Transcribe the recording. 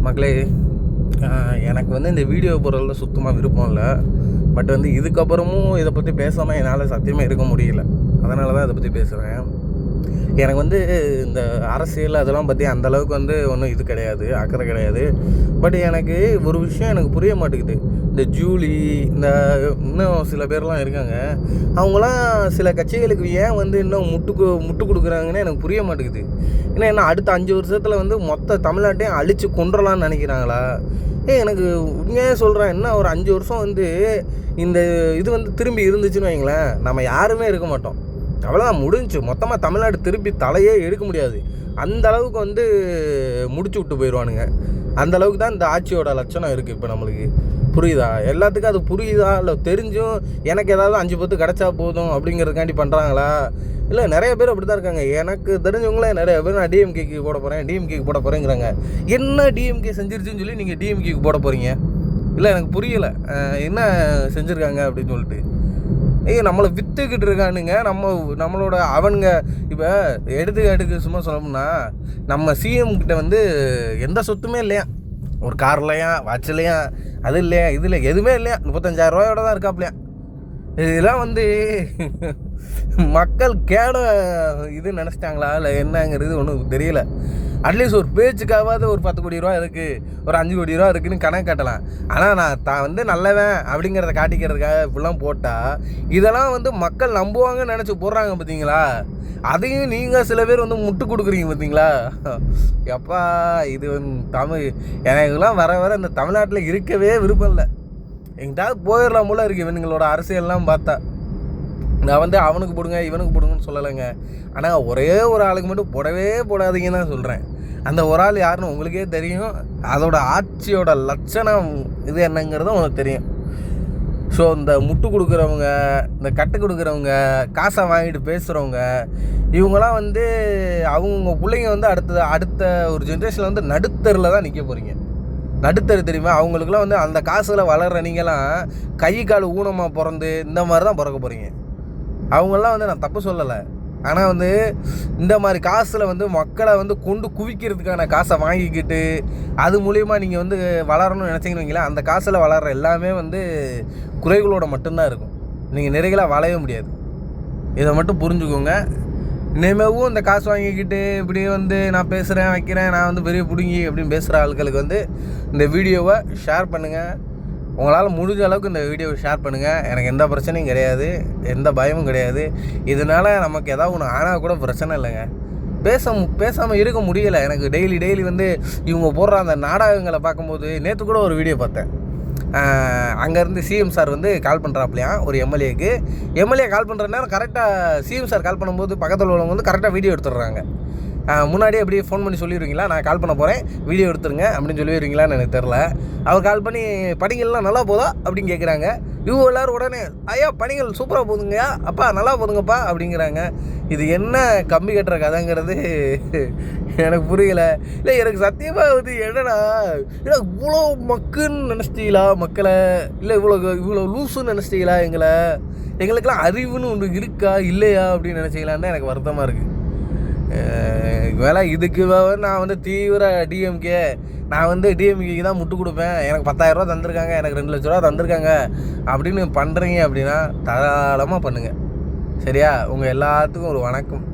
மக்களே, எனக்கு வந்து இந்த வீடியோ போடுறதுல சுத்தமாக விருப்பம் இல்லை. பட் வந்து இதுக்கப்புறமும் இதை பற்றி பேசாமல் என்னால் சத்தியமாக இருக்க முடியல. அதனால தான் இதை பற்றி பேசுகிறேன். எனக்கு வந்து இந்த அரசியல் அதெல்லாம் பற்றி அந்தளவுக்கு வந்து ஒன்றும் இது கிடையாது, அக்கறை கிடையாது. பட் எனக்கு ஒரு விஷயம் எனக்கு புரிய மாட்டேங்குது. இந்த ஜூலி, இந்த இன்னும் சில பேர்லாம் இருக்காங்க, அவங்களாம் சில கட்சிகளுக்கு ஏன் வந்து இன்னும் முட்டு கொடுக்குறாங்கன்னு எனக்கு புரிய மாட்டேங்குது. ஏன்னா என்ன அடுத்த 5 வருஷத்தில் வந்து மொத்த தமிழ்நாட்டையும் அழித்து கொண்டுறலான்னு நினைக்கிறாங்களா? எனக்கு உண்மையாக சொல்கிறேன், இன்னும் ஒரு 5 வருஷம் வந்து இந்த இது வந்து திரும்பி இருந்துச்சுன்னு வைங்களேன், நம்ம யாருமே இருக்க மாட்டோம். அவ்வளோதான், முடிஞ்சு. மொத்தமாக தமிழ்நாடு திருப்பி தலையே எடுக்க முடியாது. அந்த அளவுக்கு வந்து முடிச்சு விட்டு போயிடுவானுங்க. அந்த அளவுக்கு தான் இந்த ஆட்சியோட லட்சணம் இருக்குது இப்போ நம்மளுக்கு. புரியுதா? எல்லாத்துக்கும் அது புரியுதா? இல்லை தெரிஞ்சும் எனக்கு ஏதாவது 5-10 கிடச்சா போதும் அப்படிங்கிறதுக்காண்டி பண்ணுறாங்களா? இல்லை, நிறைய பேர் அப்படி தான் இருக்காங்க. எனக்கு தெரிஞ்சவங்களே நிறைய பேர் நான் டிஎம்கேக்கு போட போகிறேங்கிறாங்க. என்ன டிஎம்கே செஞ்சிருச்சுன்னு சொல்லி நீங்கள் டிஎம்கேக்கு போட போகிறீங்க? இல்லை, எனக்கு புரியலை என்ன செஞ்சுருக்காங்க அப்படின்னு சொல்லிட்டு. நம்மளை விற்றுக்கிட்டு இருக்கானுங்க. நம்மளோட அவனுங்க இப்போ எடுத்துக்காட்டுக்கு சும்மா சொல்லணும்னா, நம்ம சிஎம் கிட்ட வந்து எந்த சொத்துமே இல்லையா, ஒரு கார்லையா, வாட்சிலையா, அது இல்லையா, இதில் எதுவுமே இல்லையா, 35,000 ரூபாயோட தான் இருக்காப்லையா. இதெல்லாம் வந்து மக்கள் இது நினச்சிட்டாங்களா இல்லை என்னங்கிறது ஒன்றும் தெரியல. அட்லீஸ்ட் ஒரு பேச்சுக்காவது ஒரு 10 கோடி ரூபா இருக்குது, ஒரு 5 கோடி ரூபா இருக்குதுன்னு கணக்கு காட்டலாம். ஆனால் நான் தான் வந்து நல்லவன் அப்படிங்கிறத காட்டிக்கிறதுக்காக இப்படிலாம் போட்டால் இதெல்லாம் வந்து மக்கள் நம்புவாங்கன்னு நினச்சி போடுறாங்க பார்த்தீங்களா? அதையும் நீங்கள் சில பேர் வந்து முட்டு கொடுக்குறீங்க பார்த்தீங்களா? எப்பா, இது வந்து எனக்குலாம் வர இந்த தமிழ்நாட்டில் இருக்கவே விருப்பம் இல்லை. எங்கிட்டாவது போயிடலாம் போல இருக்குது இவனுங்களோட அரசியல்லாம் பார்த்தா. நான் வந்து அவனுக்கு போடுங்க இவனுக்கு போடுங்கன்னு சொல்லலைங்க. ஆனால் ஒரே ஒரு ஆளுக்கு மட்டும் போடாதீங்கன்னு தான் சொல்கிறேன். அந்த ஒரு ஆள் யாருன்னு உங்களுக்கே தெரியும். அதோட ஆட்சியோட லட்சணம் இது என்னங்கிறதும் உங்களுக்கு தெரியும். ஸோ இந்த முட்டு கொடுக்குறவங்க, இந்த கட்டு கொடுக்குறவங்க, காசை வாங்கிட்டு பேசுகிறவங்க, இவங்களாம் வந்து அவங்க பிள்ளைங்க வந்து அடுத்த ஒரு ஜென்ரேஷனில் வந்து நடுத்தரில் தான் நிற்க போகிறீங்க. நடுத்தரு தெரியுமா? அவங்களுக்குலாம் வந்து அந்த காசில் வளர்கிற நீங்களாம் கை கால் ஊனமாக பிறந்து இந்த மாதிரி தான் பிறக்க போகிறீங்க. அவங்களாம் வந்து நான் தப்பு சொல்லலை. ஆனால் வந்து இந்த மாதிரி காசில் வந்து மக்களை வந்து கொண்டு குவிக்கிறதுக்கான காசை வாங்கிக்கிட்டு அது மூலிமா நீங்கள் வந்து வளரணும்னு நினச்சிங்கன்னு வைங்களேன், அந்த காசில் வளர்கிற எல்லாமே வந்து குறைகளோட மட்டும்தான் இருக்கும். நீங்கள் நிறைகளாக வளைய முடியாது. இதை மட்டும் புரிஞ்சுக்கோங்க. இனிமேவும் இந்த காசு வாங்கிக்கிட்டு இப்படி வந்து நான் பேசுகிறேன் வைக்கிறேன், நான் வந்து பெரிய பிடுங்கி அப்படின்னு பேசுகிற ஆட்களுக்கு வந்து இந்த வீடியோவை ஷேர் பண்ணுங்கள். உங்களால் முடிஞ்ச அளவுக்கு இந்த வீடியோவை ஷேர் பண்ணுங்கள். எனக்கு எந்த பிரச்சனையும் கிடையாது, எந்த பயமும் கிடையாது. இதனால் நமக்கு ஏதாவது ஒன்று ஆனால் கூட பிரச்சனை இல்லைங்க. பேசாமல் இருக்க முடியலை. எனக்கு டெய்லி வந்து இவங்க போடுற அந்த நாடகங்களை பார்க்கும்போது, நேற்று கூட ஒரு வீடியோ பார்த்தேன். அங்கேருந்து சிஎம் சார் வந்து கால் பண்ணுறாப்லையா ஒரு எம்எல்ஏ கால் பண்ணுற நேரம் கரெக்டாக சிஎம் சார் கால் பண்ணும்போது பக்கத்தில் உள்ளவங்க வந்து கரெக்டாக வீடியோ எடுத்துடுறாங்க. முன்னாடியே அப்படியே ஃபோன் பண்ணி சொல்லிடுவீங்களா, நான் கால் பண்ண போகிறேன், வீடியோ எடுத்துருங்க அப்படின்னு சொல்லிடுவீங்களான்னு எனக்கு தெரில. அவர் கால் பண்ணி பணிகள்லாம் நல்லா போதா அப்படின்னு கேட்குறாங்க. இவங்க எல்லோரும் உடனே ஐயா பணிகள் சூப்பராக போதுங்கய்யா, அப்பா நல்லா போதுங்கப்பா அப்படிங்கிறாங்க. இது என்ன கம்பி கட்டுற கதைங்கிறது எனக்கு புரியலை. இல்லை, எனக்கு சத்தியமாக வந்து என்னடா, இல்லை இவ்வளோ மக்குன்னு நினச்சிட்டீங்களா மக்களை? இல்லை இவ்வளோ லூஸுன்னு நினச்சிட்டீங்களா எங்களுக்கெல்லாம் அறிவுன்னு ஒன்று இருக்கா இல்லையா அப்படின்னு நினச்சிக்கலான்னு எனக்கு வருத்தமாக இருக்குது. வேலை இதுக்கு நான் வந்து தீவிர டிஎம்கே, நான் வந்து டிஎம்கேக்கு தான் முட்டு கொடுப்பேன், எனக்கு 10,000 ரூபா தந்திருக்காங்க, எனக்கு 2 லட்ச ரூபா தந்திருக்காங்க அப்படின்னு பண்ணுறீங்க அப்படின்னா தாராளமாக பண்ணுங்கள். சரியா? உங்கள் எல்லாத்துக்கும் ஒரு வணக்கம்.